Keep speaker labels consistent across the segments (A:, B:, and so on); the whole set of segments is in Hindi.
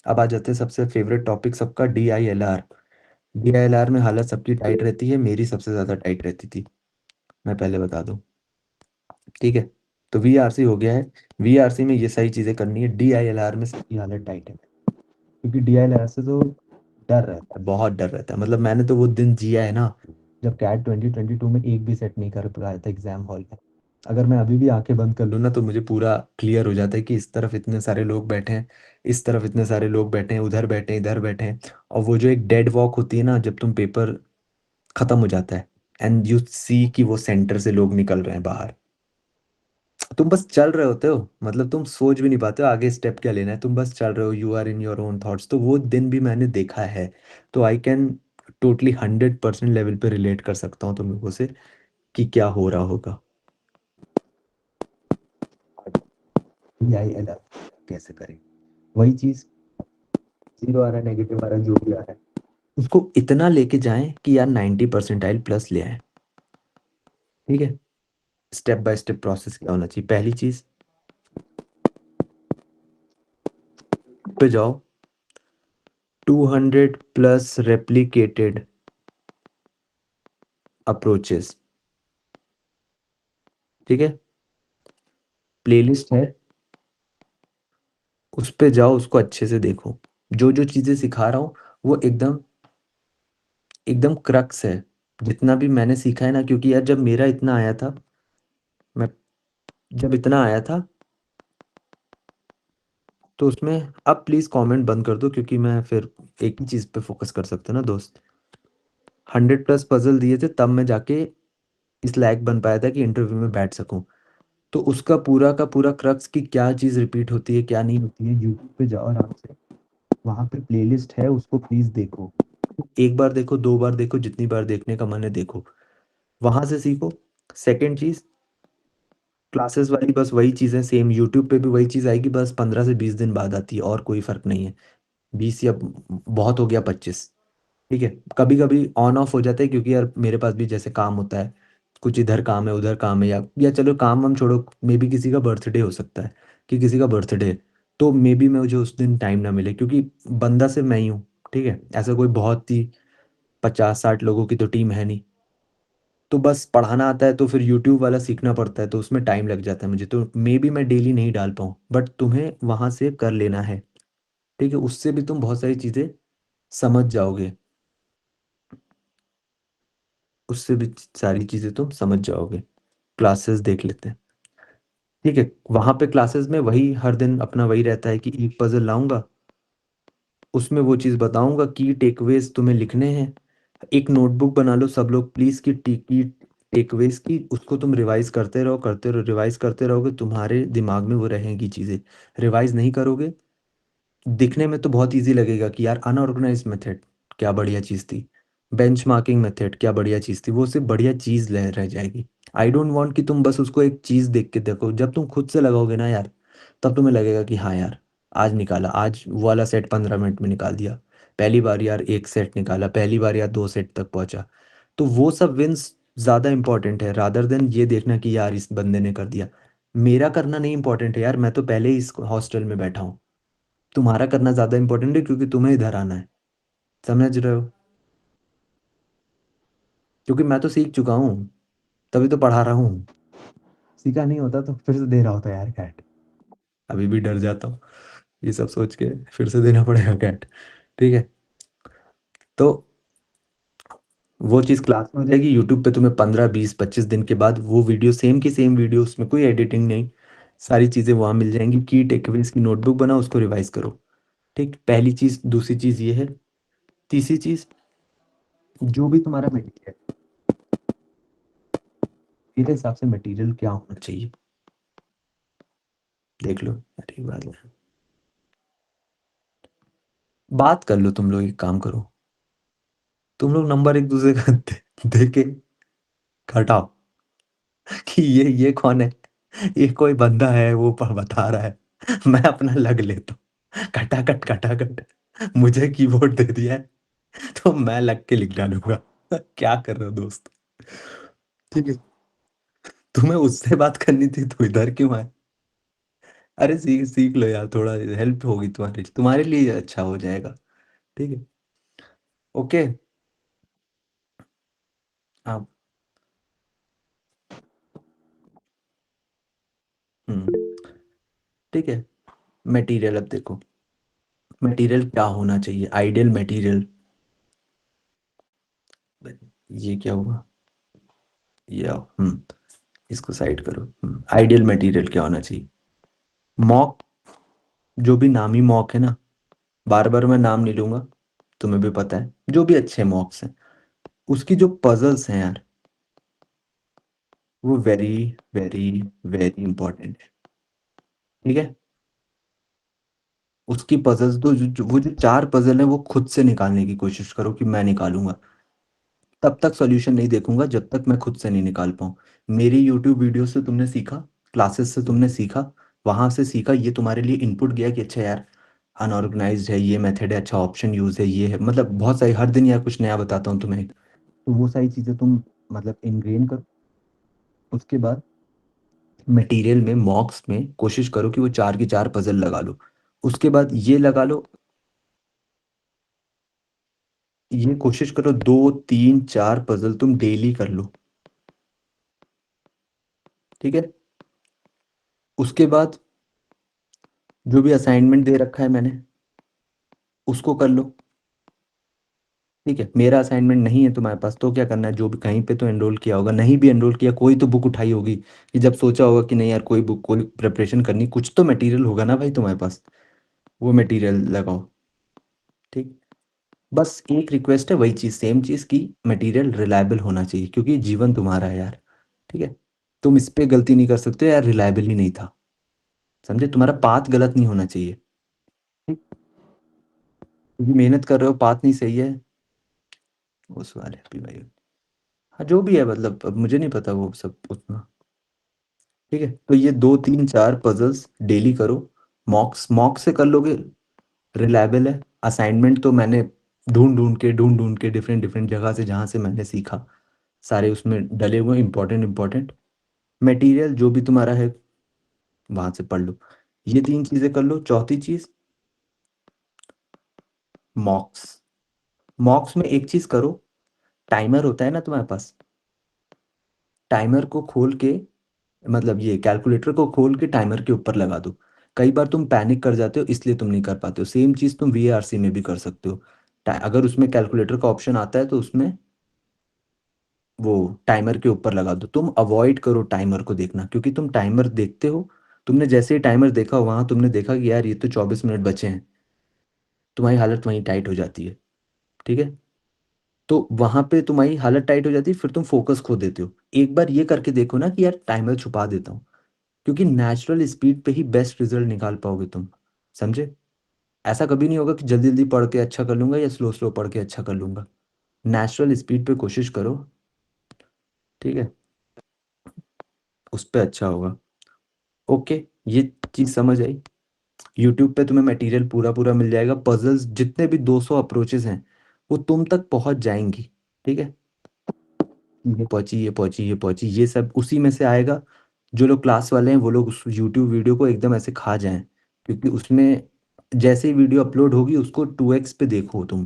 A: अब आ जाते हैं सबसे फेवरेट टॉपिक सबका, DILR। DILR में हालत सबकी टाइट रहती है, मेरी सबसे ज़्यादा टाइट रहती थी, मैं पहले बता दूं। ठीक है, तो VRC हो गया है। VRC में ये सारी चीज़ें करनी है, DILR में सबकी हालत टाइट है। क्योंकि DILR से तो डर रहता है, बहुत डर रहता है। मतलब मैंने तो वो दिन जिया है ना, जब कैट 2022 में एक भी सेट नहीं कर पाया था एग्जाम हॉल में। अगर मैं अभी भी आंखें बंद कर लूँ ना, तो मुझे पूरा क्लियर हो जाता है कि इस तरफ इतने सारे लोग बैठे हैं, इस तरफ इतने सारे लोग बैठे हैं, उधर बैठे हैं, इधर बैठे हैं। और वो जो एक डेड वॉक होती है ना, जब तुम पेपर खत्म हो जाता है एंड यू सी कि वो सेंटर से लोग निकल रहे हैं बाहर, तुम बस चल रहे होते हो, मतलब तुम सोच भी नहीं पाते हो आगे स्टेप क्या लेना है, तुम बस चल रहे हो, you are in your own thoughts. तो वो दिन भी मैंने देखा है। तो आई कैन टोटली 100% लेवल पे रिलेट कर सकता हूँ तुम लोगों से कि क्या हो रहा होगा। DILR कैसे करें, वही चीज, जीरो आ रहा है, नेगेटिव आ रहा है, जो भी आ रहा है, उसको इतना लेके जाएं कि यार 90 परसेंटाइल प्लस ले आए। ठीक है, स्टेप बाय स्टेप प्रोसेस क्या होना चाहिए। पहली चीज पे जाओ, 200 प्लस रेप्लिकेटेड अप्रोचेस। ठीक है, प्लेलिस्ट है, उस पे जाओ, उसको अच्छे से देखो। जो जो चीजें सिखा रहा हूँ वो एकदम एकदम क्रक्स है, जितना भी मैंने सीखा है ना। क्योंकि यार जब मेरा इतना आया था, मैं जब इतना आया था, तो उसमें, अब प्लीज कमेंट बंद कर दो क्योंकि मैं फिर एक ही चीज पे फोकस कर सकता ना दोस्त। 100 प्लस पजल दिए थे तब मैं जाके इस लायक बन पाया था कि इंटरव्यू में बैठ सकूं। तो उसका पूरा का पूरा क्रक्स कि क्या चीज रिपीट होती है क्या नहीं होती है, यूट्यूब पे जाओ आराम से, वहां पे प्लेलिस्ट है, उसको प्लीज देखो। एक बार देखो, दो बार देखो, जितनी बार देखने का मन है देखो, वहां से सीखो। सेकंड चीज, क्लासेस वाली बस वही चीज़ है, सेम यूट्यूब पे भी वही चीज़ आएगी, बस 15 से 20 दिन बाद आती है, और कोई फर्क नहीं है। 20 या बहुत हो गया 25। ठीक है, कभी कभी ऑन ऑफ हो जाता है क्योंकि यार मेरे पास भी जैसे काम होता है, कुछ इधर काम है उधर काम है, या चलो काम हम छोड़ो, मे बी किसी का बर्थडे हो सकता है, कि किसी का बर्थडे है, तो मे बी मुझे उस दिन टाइम ना मिले, क्योंकि बंदा सिर्फ मैं ही हूँ। ठीक है, ऐसा कोई बहुत ही 50-60 लोगों की तो टीम है नहीं। तो बस पढ़ाना आता है तो फिर यूट्यूब वाला सीखना पड़ता है, तो उसमें टाइम लग जाता है मुझे, तो मे बी मैं डेली नहीं डाल पाऊँ, बट तुम्हें वहां से कर लेना है। ठीक है, उससे भी तुम बहुत सारी चीजें समझ जाओगे, उससे भी सारी चीजें तुम समझ जाओगे। क्लासेस देख लेते हैं। ठीक है, वहां पे क्लासेस में वही हर दिन अपना वही रहता है कि एक पजल लाऊंगा, उसमें वो चीज़ बताऊंगा, की टेकअवेज तुम्हें लिखने हैं। एक नोटबुक बना लो सब लोग प्लीज, की टेकअवेज की, उसको तुम रिवाइज करते रहो, करते रहो, रिवाइज करते रहोगे, तुम्हारे दिमाग में वो रहेंगी चीज़ें। रिवाइज नहीं करोगे, दिखने में तो बहुत इजी लगेगा कि यार अनऑर्गेनाइज मेथड क्या बढ़िया चीज़ थी, बेंचमार्किंग मेथड क्या बढ़िया चीज़ थी, वो सिर्फ बढ़िया चीज़ रह जाएगी। आई डोंट वांट कि तुम बस उसको एक चीज़ देख के देखो, जब तुम खुद से लगाओगे ना यार, तब तुम्हें लगेगा कि हाँ यार, आज निकाला, आज वो वाला सेट 15 मिनट में निकाल दिया, पहली बार यार एक सेट निकाला, पहली बार यार 2 सेट तक पहुंचा। तो वो सब विंस ज़्यादा इंपॉर्टेंट है रादर देन ये देखना कि यार इस बंदे ने कर दिया। मेरा करना नहीं इंपॉर्टेंट है यार, मैं तो पहले ही इस हॉस्टल में बैठा हूँ। तुम्हारा करना ज्यादा इंपॉर्टेंट है क्योंकि तुम्हें इधर आना है, समझ रहे हो। क्योंकि मैं तो सीख चुका हूँ, तभी तो पढ़ा रहा हूँ। सीखा नहीं होता तो फिर से दे रहा होता यार कैट। अभी भी डर जाता हूँ ये सब सोच के, फिर से देना पड़ेगा कैट। ठीक है, तो वो चीज़ क्लास में हो जाएगी, यूट्यूब पे तुम्हें 15 20 25 दिन के बाद वो वीडियो सेम की सेम वीडियो, उसमें कोई एडिटिंग नहीं, सारी चीज़ें वहाँ मिल जाएंगी। की टेकअवेज की नोटबुक बनाओ, उसको रिवाइज करो। ठीक, पहली चीज़। दूसरी चीज़ ये है। तीसरी चीज़, जो भी तुम्हारा मटेरियल, मेरे हिसाब से मटेरियल क्या होना चाहिए, देख लो यार एक बात है। बात कर लो, तुम लोग एक काम करो, तुम लोग नंबर एक दूसरे का दे के खटाओ कि ये कौन है, ये कोई बंदा है वो बता रहा है, मैं अपना लग लेता हूँ, खटाखट खटाखट, मुझे कीबोर्ड दे दिया है तो मैं लग के लिख डालूंगा। क्या कर रहे हो दोस्त। ठीक है, तुम्हें उससे बात करनी थी तो इधर क्यों आए। अरे सीख सीख लो यार, थोड़ा हेल्प होगी तुम्हारे तुम्हारे लिए अच्छा हो जाएगा। ठीक है। ओके। आप। हम्म। ठीक है। मटेरियल अब देखो, मटेरियल क्या होना चाहिए, आइडियल मटेरियल। ये क्या हुआ? ये आओ, इसको साइड करो। आइडियल मटेरियल क्या होना चाहिए? मॉक, जो भी नामी मॉक है ना, बार बार मैं नाम नहीं लूंगा, तुम्हें भी पता है, जो भी अच्छे मॉक्स हैं, उसकी जो पजल्स हैं यार, वो वेरी वेरी वेरी इंपॉर्टेंट है। ठीक है। उसकी पजल्स तो वो जो चार पजल है वो खुद से निकालने की कोशिश करो कि मैं निकालूंगा। तब तक सॉल्यूशन नहीं देखूंगा जब तक मैं खुद से नहीं निकाल पाऊँ। मेरी यूट्यूब वीडियो से तुमने सीखा, क्लासेस से तुमने सीखा, वहां से सीखा, ये तुम्हारे लिए इनपुट गया कि अच्छा यार अनऑर्गेनाइज्ड है, ये मेथड है, अच्छा ऑप्शन यूज है, ये है, मतलब बहुत सारी, हर दिन यार कुछ नया बताता हूँ तुम्हें, तो वो सारी चीज़ें तुम मतलब इनग्रेन कर। उसके बाद मटेरियल में, मॉक्स में कोशिश करो कि वो चार की चार पजल लगा लो। उसके बाद ये लगा लो, ये कोशिश करो दो तीन चार पजल तुम डेली कर लो। ठीक है। उसके बाद जो भी असाइनमेंट दे रखा है मैंने, उसको कर लो। ठीक है। मेरा असाइनमेंट नहीं है तुम्हारे पास तो क्या करना है, जो भी कहीं पे तो एनरोल किया होगा, नहीं भी एनरोल किया कोई तो बुक उठाई होगी, कि जब सोचा होगा कि नहीं यार कोई बुक, कोई प्रिपरेशन करनी, कुछ तो मटेरियल होगा ना भाई तुम्हारे पास, वो मटेरियल लगाओ। ठीक। बस एक रिक्वेस्ट है, वही चीज़, सेम चीज़ की, मटेरियल रिलायबल होना चाहिए क्योंकि जीवन तुम्हारा है यार। ठीक है। तुम इस पे गलती नहीं कर सकते यार, रिलायबल ही नहीं था, समझे, तुम्हारा पाथ गलत नहीं होना चाहिए। ठीक? क्योंकि मेहनत कर रहे हो, पाथ नहीं सही है, उस वाले भी भाई। हाँ जो भी है, मतलब अब मुझे नहीं पता वो सब उतना। ठीक है। तो ये दो तीन चार पजल्स डेली करो। मॉक्स, मॉक से कर लोगे, रिलायबल है। असाइनमेंट तो मैंने ढूंढ ढूंढ के डिफरेंट डिफरेंट जगह से, जहाँ से मैंने सीखा, सारे उसमें डले हुए इंपॉर्टेंट इंपॉर्टेंट। मटेरियल जो भी तुम्हारा है वहां से पढ़ लो। ये तीन चीजें कर लो। चौथी चीज, मॉक्स। मॉक्स में एक चीज करो, टाइमर होता है ना तुम्हारे पास, टाइमर को खोल के, मतलब ये कैलकुलेटर को खोल के टाइमर के ऊपर लगा दो। कई बार तुम पैनिक कर जाते हो इसलिए तुम नहीं कर पाते हो, सेम चीज तुम वीएआरसी में भी कर सकते हो। अगर उसमें कैलकुलेटर का ऑप्शन आता है तो उसमें वो टाइमर के ऊपर लगा दो। तुम अवॉइड करो टाइमर को देखना, क्योंकि तुम टाइमर देखते हो, तुमने जैसे ही टाइमर देखा वहां तुमने देखा कि यार ये तो 24 मिनट बचे हैं, तुम्हारी हालत वहीं टाइट हो जाती है। ठीक है। तो वहां पे तुम्हारी हालत टाइट हो जाती है, फिर तुम फोकस खो देते हो। एक बार ये करके देखो ना कि यार टाइमर छुपा देता हूँ, क्योंकि नेचुरल स्पीड पे ही बेस्ट रिजल्ट निकाल पाओगे तुम, समझे। ऐसा कभी नहीं होगा कि जल्दी जल्दी पढ़ के अच्छा कर लूंगा या स्लो स्लो पढ़ के अच्छा कर लूंगा। नेचुरल स्पीड पे कोशिश करो। ठीक है। उस पे अच्छा होगा। ओके। ये चीज़ समझ आई। यूट्यूब पे तुम्हें मटेरियल पूरा पूरा मिल जाएगा, पजल्स जितने भी 200 अप्रोचेस हैं वो तुम तक पहुंच जाएंगी। ठीक है। ये पहुंची, ये पहुंची, ये पहुंची, ये सब उसी में से आएगा। जो लोग क्लास वाले हैं वो लोग उस यूट्यूब वीडियो को एकदम ऐसे खा जाएं, क्योंकि उसमें जैसे ही वीडियो अपलोड होगी उसको 2x पे देखो तुम,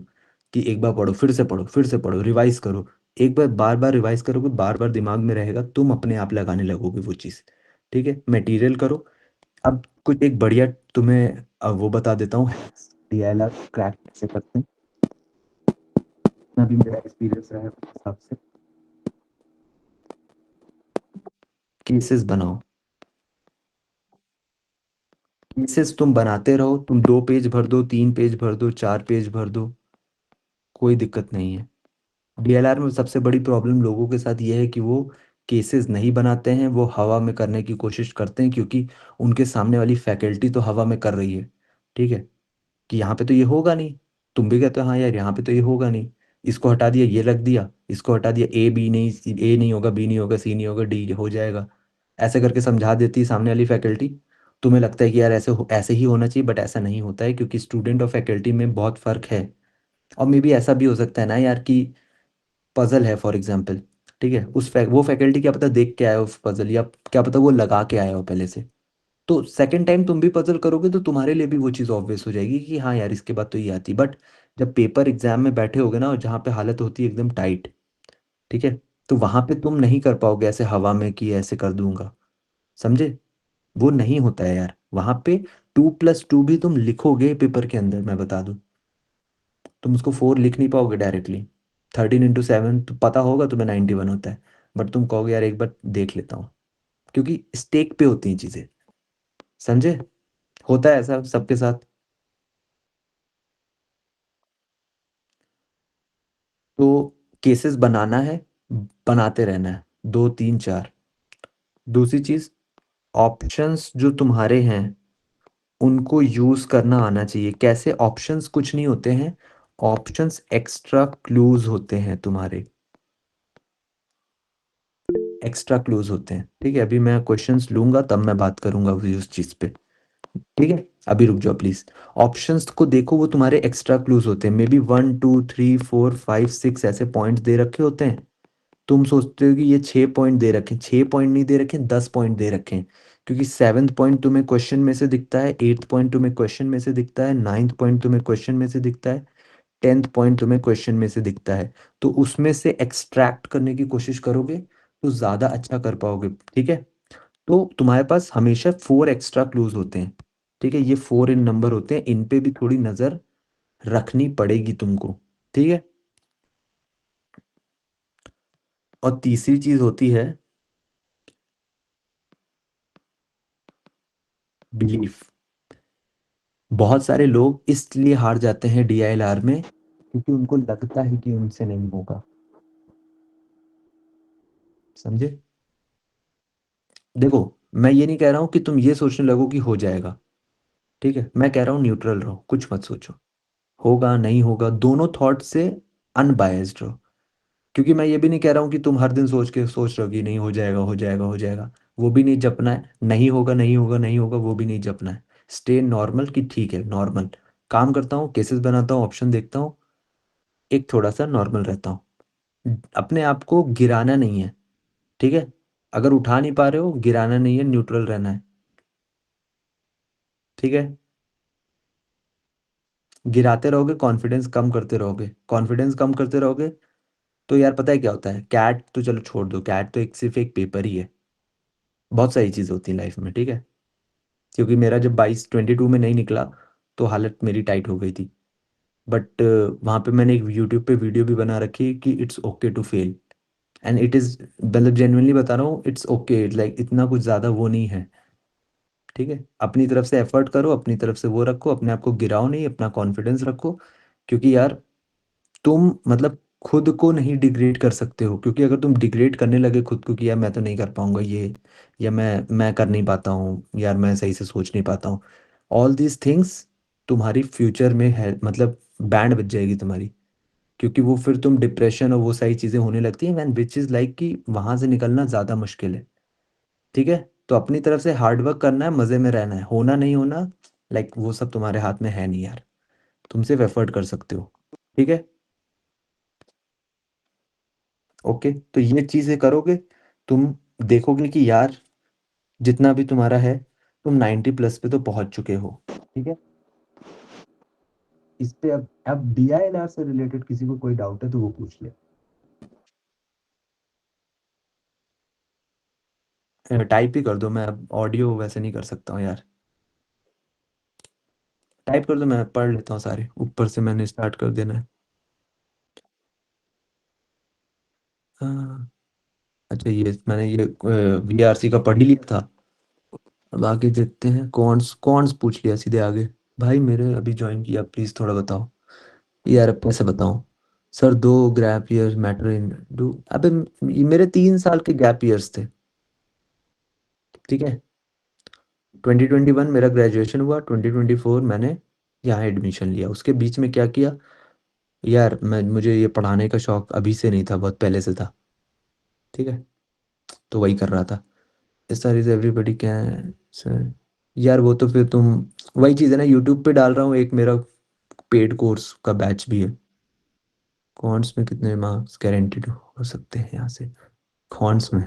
A: कि एक बार पढ़ो, फिर से पढ़ो, फिर से पढ़ो, रिवाइज करो। एक बार बार बार रिवाइज करोगे, बार बार दिमाग में रहेगा, तुम अपने आप लगाने लगोगे वो चीज़। ठीक है। मटेरियल करो। अब कुछ एक बढ़िया तुम्हें वो बता देता हूँ, डीएलआर क्रैक कैसे करते हैं, अभी मेरा एक्सपीरियंस रहा है उस हिसाब से। केसेस बनाओ, केसेस तुम बनाते रहो, तुम 2 पेज भर दो, 3 पेज भर दो, 4 पेज भर दो, कोई दिक्कत नहीं है। डीएलआर में सबसे बड़ी प्रॉब्लम लोगों के साथ ये है कि वो केसेस नहीं बनाते हैं, वो हवा में करने की कोशिश करते हैं, क्योंकि उनके सामने वाली फैकल्टी तो हवा में कर रही है। ठीक है। कि यहाँ पे तो ये होगा नहीं, तुम भी कहते हो हाँ यार यहाँ पे तो ये होगा नहीं, इसको हटा दिया, ये रख दिया, इसको हटा दिया, ए बी नहीं, ए नहीं होगा, बी नहीं होगा, सी नहीं होगा, डी हो जाएगा। ऐसे करके समझा देती है सामने वाली फैकल्टी। तुम्हें लगता है कि यार ऐसे ही होना चाहिए, बट ऐसा नहीं होता है, क्योंकि स्टूडेंट और फैकल्टी में बहुत फर्क है। और मे बी ऐसा भी हो सकता है ना यार कि पजल है फॉर एग्जाम्पल, ठीक है, वो फैकल्टी क्या पता देख के आया हो उस पजल, या क्या पता वो लगा के आया हो पहले से, तो सेकंड टाइम तुम भी पजल करोगे तो तुम्हारे लिए भी वो चीज़ ऑब्वियस हो जाएगी कि हाँ यार इसके बाद तो ये आती, बट जब पेपर एग्जाम में बैठे होगे ना और जहाँ पे हालत होती है एकदम टाइट, ठीक है, तो वहां पे तुम नहीं कर पाओगे ऐसे हवा में कि ऐसे कर दूंगा, समझे? वो नहीं होता है यार वहां पे। 2+2 भी तुम लिखोगे पेपर के अंदर, मैं बता दूं, तुम उसको 4 लिख नहीं पाओगे डायरेक्टली। 13 × 7 तो पता होगा तुम्हें 91 होता है, बट तुम कहोगे यार एक बार देख लेता हूँ, क्योंकि स्टेक पे होती हैं चीजें, समझे? होता है ऐसा सबके साथ। तो केसेस बनाना है, बनाते रहना है, 2 3 4। दूसरी चीज, ऑप्शंस जो तुम्हारे हैं उनको यूज करना आना चाहिए। कैसे? ऑप्शंस कुछ नहीं होते हैं, ऑप्शंस एक्स्ट्रा क्लूज होते हैं तुम्हारे, एक्स्ट्रा क्लूज होते हैं, ठीक है? अभी मैं क्वेश्चंस लूंगा तब मैं बात करूंगा उस चीज पे, ठीक है? अभी रुक जाओ प्लीज। ऑप्शंस को देखो, वो तुम्हारे एक्स्ट्रा क्लूज होते हैं, मे बी 1 2 3 4 5 6 ऐसे पॉइंट्स दे रखे होते हैं। तुम सोचते हो कि ये 6 पॉइंट दे रखे हैं, 6 पॉइंट नहीं दे रखे हैं, 10 पॉइंट दे रखे हैं, क्योंकि 7th पॉइंट तुम्हें क्वेश्चन में से दिखता है, 8th पॉइंट तुम्हें क्वेश्चन में से दिखता है, 9th पॉइंट तुम्हें क्वेश्चन में से दिखता है, 10th पॉइंट तुम्हें क्वेश्चन में से दिखता है। तो उसमें से एक्सट्रैक्ट करने की कोशिश करोगे तो ज्यादा अच्छा कर पाओगे, ठीक है? तो तुम्हारे पास हमेशा 4 एक्स्ट्रा क्लूज होते हैं, ठीक है? ये 4 इन नंबर होते हैं, इन पे भी थोड़ी नजर रखनी पड़ेगी तुमको, ठीक है? और तीसरी चीज होती है बिलीफ। बहुत सारे लोग इसलिए हार जाते हैं DILR में क्योंकि उनको लगता है कि उनसे नहीं होगा, समझे? देखो, मैं ये नहीं कह रहा हूँ कि तुम ये सोचने लगो कि हो जाएगा, ठीक है? मैं कह रहा हूँ न्यूट्रल रहो, कुछ मत सोचो, होगा नहीं होगा, दोनों थॉट से अनबायस्ड रहो। क्योंकि मैं ये भी नहीं कह रहा हूँ कि तुम हर दिन सोच रहे हो कि नहीं हो जाएगा हो जाएगा हो जाएगा, वो भी नहीं जपना है। नहीं होगा नहीं होगा नहीं होगा, वो भी नहीं जपना है। स्टे नॉर्मल, कि ठीक है नॉर्मल काम करता हूँ, केसेस बनाता हूँ, ऑप्शन देखता हूँ, एक थोड़ा सा नॉर्मल रहता हूँ। अपने आप को गिराना नहीं है, ठीक है? अगर उठा नहीं पा रहे हो, गिराना नहीं है, न्यूट्रल रहना है, ठीक है? गिराते रहोगे, कॉन्फिडेंस कम करते रहोगे, कॉन्फिडेंस कम करते रहोगे, तो यार पता है क्या होता है? कैट तो चलो छोड़ दो, कैट तो एक सिर्फ एक पेपर ही है, बहुत सारी चीज़ होती है लाइफ में, ठीक है? क्योंकि मेरा जब 22 22 में नहीं निकला तो हालत मेरी टाइट हो गई थी, बट वहाँ पे मैंने एक यूट्यूब पे वीडियो भी बना रखी है कि it's okay to fail, and it is, मतलब जेन्युइनली बता रहा हूँ, इट्स ओके, लाइक इतना कुछ ज़्यादा वो नहीं है, ठीक है? अपनी तरफ से एफर्ट करो, अपनी तरफ से वो रखो, अपने आप को गिराओ नहीं, अपना कॉन्फिडेंस रखो। क्योंकि यार तुम मतलब खुद को नहीं डिग्रेड कर सकते हो, क्योंकि अगर तुम डिग्रेड करने लगे खुद को कि यार मैं तो नहीं कर पाऊंगा ये, या मैं कर नहीं पाता हूँ यार, मैं सही से सोच नहीं पाता हूँ, ऑल दीज थिंग्स तुम्हारी फ्यूचर में है, मतलब बैंड बज जाएगी तुम्हारी। क्योंकि वो फिर तुम डिप्रेशन और वो सारी चीज़ें होने लगती हैं, एंड विच इज़ लाइक कि वहाँ से निकलना ज़्यादा मुश्किल है, ठीक है? तो अपनी तरफ से हार्ड वर्क करना है, मज़े में रहना है, होना नहीं होना लाइक वो सब तुम्हारे हाथ में है नहीं यार, तुम सिर्फ एफर्ट कर सकते हो, ठीक है? ओके, तो ये चीजें करोगे, तुम देखोगे कि यार जितना भी तुम्हारा है, तुम 90+ पे तो पहुंच चुके हो, ठीक है? इस पे अब DILR से रिलेटेड किसी को कोई डाउट है तो वो पूछ ले, टाइप ही कर दो, मैं अब ऑडियो वैसे नहीं कर सकता हूँ यार। टाइप कर दो, मैं पढ़ लेता हूँ सारे, ऊपर से मैंने स्टार्ट कर देना है। हाँ, अच्छा ये मैंने ये VRC का पढ़ ही लिया था। अब आगे देखते हैं, कौन कौन पूछ लिया सीधे आगे। भाई मेरे अभी ज्वाइन किया, प्लीज थोड़ा बताओ यार, अब कैसे बताऊं? Sir, 2 gap years matter in do, अबे ये मेरे 3 साल के गैप ईयर्स थे, ठीक है? 2021 मेरा ग्रेजुएशन हुआ, 2024 मैंने यहाँ एडमिशन लिया, उसके बीच में क्या किया? यार मुझे ये पढ़ाने का शौक अभी से नहीं था, बहुत पहले से था, ठीक है? तो वही कर रहा था। Sir is everybody can sir, यार वो तो फिर तुम, वही चीज़ है ना, यूट्यूब पे डाल रहा हूँ, एक मेरा पेड कोर्स का बैच भी है। कॉन्ट्स में कितने मार्क्स गारंटीड हो सकते हैं यहाँ से? कॉन्ट्स में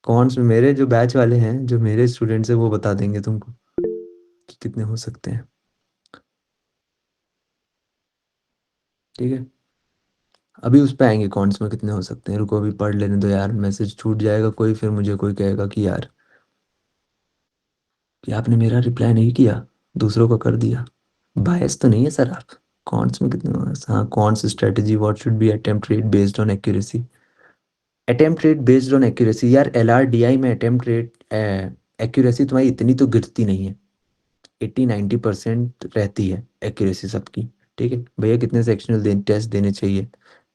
A: कौन से मेरे जो बैच वाले हैं, जो मेरे स्टूडेंट्स हैं, वो बता देंगे तुमको कि कितने हो सकते हैं। ठीक है, अभी उस पे आएंगे कौनस में कितने हो सकते हैं। रुको अभी पढ़ लेने दो यार, मैसेज छूट जाएगा कोई, फिर मुझे कोई कहेगा कि यार कि आपने मेरा रिप्लाई नहीं किया, दूसरों को कर दिया। बायस तो नहीं है सर आप? कौनस में कितने होंगे? हाँ, कौनस strategy what should be attempt rate based on accuracy. Attempt rate based on accuracy यार, एल आर डी आई में अटेम्प्ट रेट एक्यूरेसी तुम्हारी इतनी तो गिरती नहीं है। 80-90% रहती है एक्यूरेसी सबकी। ठीक है भैया, कितने सेक्शनल टेस्ट देने चाहिए,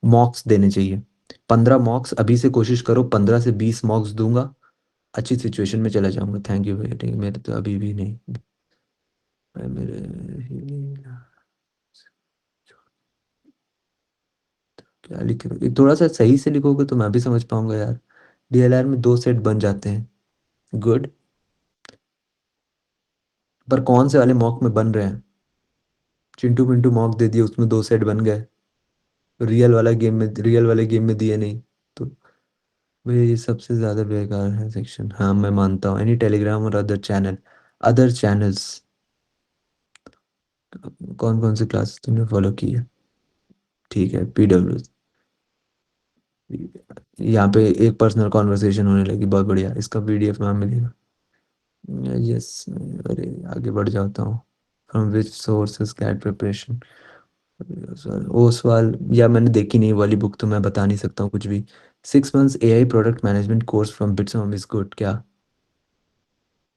A: मॉक्स देने चाहिए? 15 मॉक्स, अभी से कोशिश करो 15 से 20 मॉक्स दूंगा, अच्छी सिचुएशन में चला जाऊंगा। थैंक यू भैया। ठीक है, मेरे तो अभी भी नहीं, मेरे क्या लिख रहे हो? ये थोड़ा सा सही से लिखोगे तो मैं भी समझ पाऊंगा यार। डीएलआर में 2 सेट बन जाते हैं, गुड। पर कौन से वाले मॉक में बन रहे हैं? चिंटू पिंटू मॉक दे दिए, उसमें 2 सेट बन गए। रियल वाले गेम में दिए नहीं तो। भाई ये सबसे ज्यादा बेकार है सेक्शन। हाँ मैं मानता हूँ, एनी टेलीग्राम और अदर चैनल्स। कौन कौन सी क्लासेस तुमने फॉलो की है? ठीक है, पीडब्ल्यू। यहाँ पे एक पर्सनल कॉन्वर्सेशन होने लगी, बहुत बढ़िया, इसका पीडीएफ में मिलेगा। यस। अरे आगे बढ़ जाता हूँ। From which sources get preparation. वो सवाल या मैंने देखी नहीं वाली बुक, तो मैं बता नहीं सकता हूँ कुछ भी। 6 months AI product management course from BITSoM is good क्या?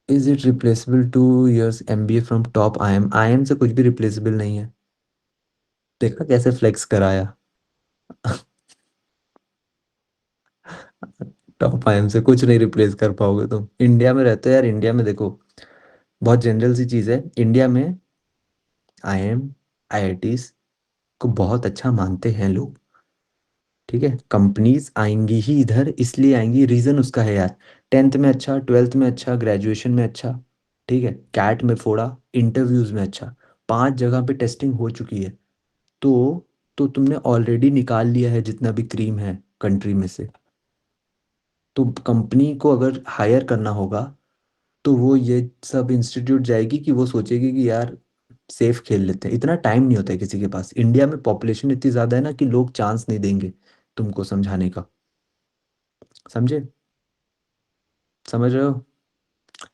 A: Is it replaceable 2 years MBA from top IIM? IIM से कुछ भी रिप्लेसेबल नहीं है। देखा कैसे फ्लेक्स कराया। टॉप आईएम से कुछ नहीं रिप्लेस कर पाओगे तुम। इंडिया में रहते हो यार, इंडिया में देखो, बहुत जनरल सी चीज़ है इंडिया में। आईएम, आईआईटीज को बहुत अच्छा मानते हैं लोग। ठीक है, कंपनीज आएंगी ही इधर, इसलिए आएंगी, रीजन उसका है यार। 10th में अच्छा, 12th में अच्छा, ग्रेजुएशन में अच्छा। ठीक है, कैट में फोड़ा, इंटरव्यूज में अच्छा, 5 जगह पे टेस्टिंग हो चुकी है। तो तो तुमने ऑलरेडी निकाल लिया है जितना भी क्रीम है कंट्री में से। तो कंपनी को अगर हायर करना होगा, तो वो ये सब इंस्टीट्यूट जाएगी कि वो सोचेगी कि यार सेफ खेल लेते हैं। इतना टाइम नहीं होता है किसी के पास, इंडिया में पॉपुलेशन इतनी ज़्यादा है ना कि लोग चांस नहीं देंगे तुमको समझाने का। समझे? समझ रहे हो?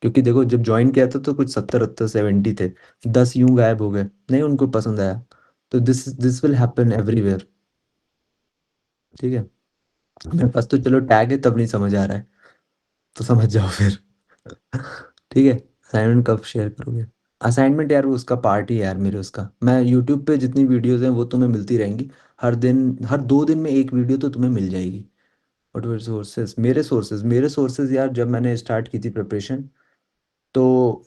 A: क्योंकि देखो जब ज्वाइन किया था तो कुछ 70 80 70 थे, 10 यूं गायब हो गए, नहीं उनको पसंद आया। तो this this will happen everywhere. ठीक है, मेरे पास तो चलो टैग है, तब नहीं समझ आ रहा है, तो समझ जाओ फिर। ठीक है, असाइनमेंट कब शेयर करोगे? असाइनमेंट यार वो उसका पार्ट ही है यार मेरे, उसका मैं यूट्यूब पे जितनी वीडियोस हैं वो तुम्हें मिलती रहेंगी। हर दिन, हर 2 दिन में एक वीडियो तो तुम्हें मिल जाएगी। What were sources? मेरे सोर्सेज यार, जब मैंने स्टार्ट की थी प्रिपरेशन, तो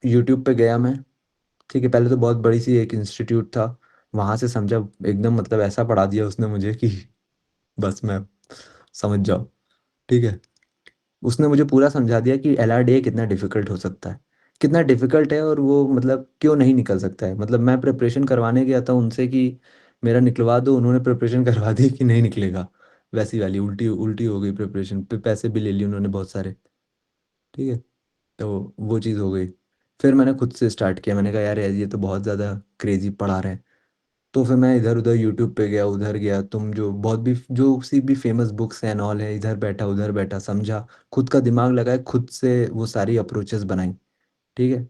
A: यूट्यूब पे गया मैं। ठीक है, पहले तो बहुत बड़ी सी एक इंस्टीट्यूट था, वहां से समझा, एकदम मतलब ऐसा पढ़ा दिया उसने मुझे कि बस मैं, समझ जाओ। ठीक है, उसने मुझे पूरा समझा दिया कि एलआरडीए कितना डिफिकल्ट हो सकता है, कितना डिफिकल्ट है, और वो मतलब क्यों नहीं निकल सकता है। मतलब मैं प्रिपरेशन करवाने गया था उनसे कि मेरा निकलवा दो, उन्होंने प्रिपरेशन करवा दी कि नहीं निकलेगा। वैसी वाली उल्टी उल्टी हो गई प्रिपरेशन पे, पैसे भी ले लिए उन्होंने बहुत सारे। ठीक है, तो वो चीज़ हो गई। फिर मैंने खुद से स्टार्ट किया, मैंने कहा यार ये तो बहुत ज़्यादा क्रेजी पढ़ा रहे हैं। तो फिर मैं इधर उधर यूट्यूब पे गया, उधर गया, तुम जो बहुत भी जो सी भी फेमस बुक्स एंड ऑल है, इधर बैठा उधर बैठा समझा, खुद का दिमाग लगाए, खुद से वो सारी अप्रोचेस बनाई। ठीक है,